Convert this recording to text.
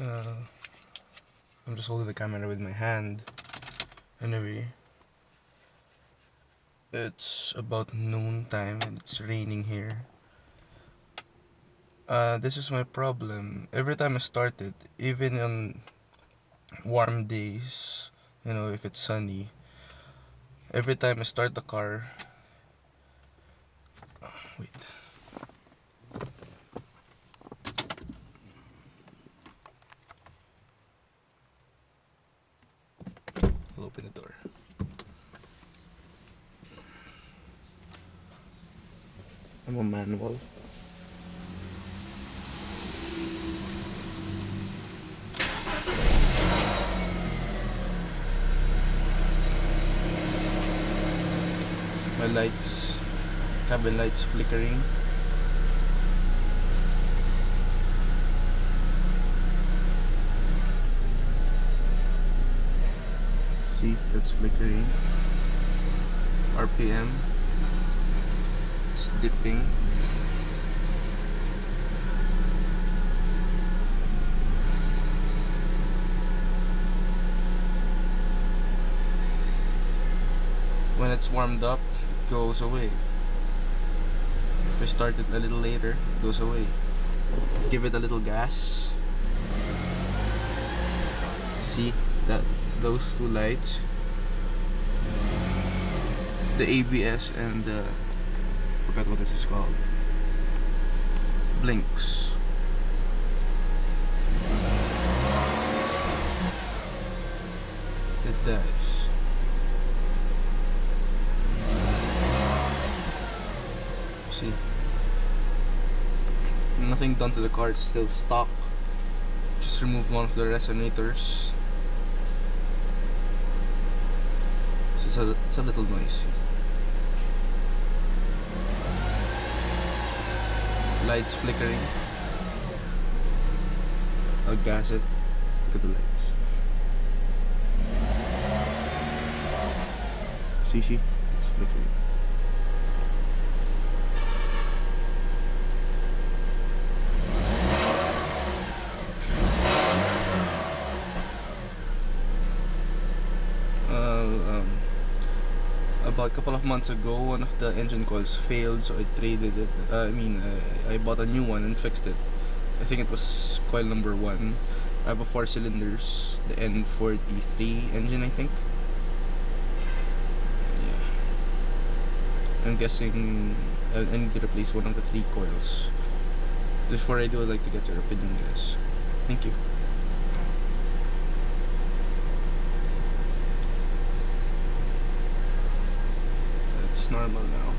Uh, I'm just holding the camera with my hand. Anyway, it's about noon time and it's raining here. This is my problem. Every time I start it, even on warm days, if it's sunny, every time I start the car. Wait. I'll open the door. I'm a manual. My lights, cabin lights flickering. See, that's flickering. RPM, it's dipping. When it's warmed up, it goes away. If I start it a little later, it goes away. Give it a little gas. See that those two lights, the ABS and the, forgot what this is called, blinks. It does. See, nothing done to the car, it's still stock. Just remove one of the resonators. So it's a little noisy. Lights flickering. I'll gas it. Look at the lights. See, it's flickering. About a couple of months ago, one of the engine coils failed, so I traded it. I bought a new one and fixed it. I think it was coil number 1. I have a 4 cylinders, the N43 engine, I think. Yeah. I'm guessing I need to replace one of the 3 coils. Before I do, I'd like to get your opinion, guys. Thank you. It's normal now.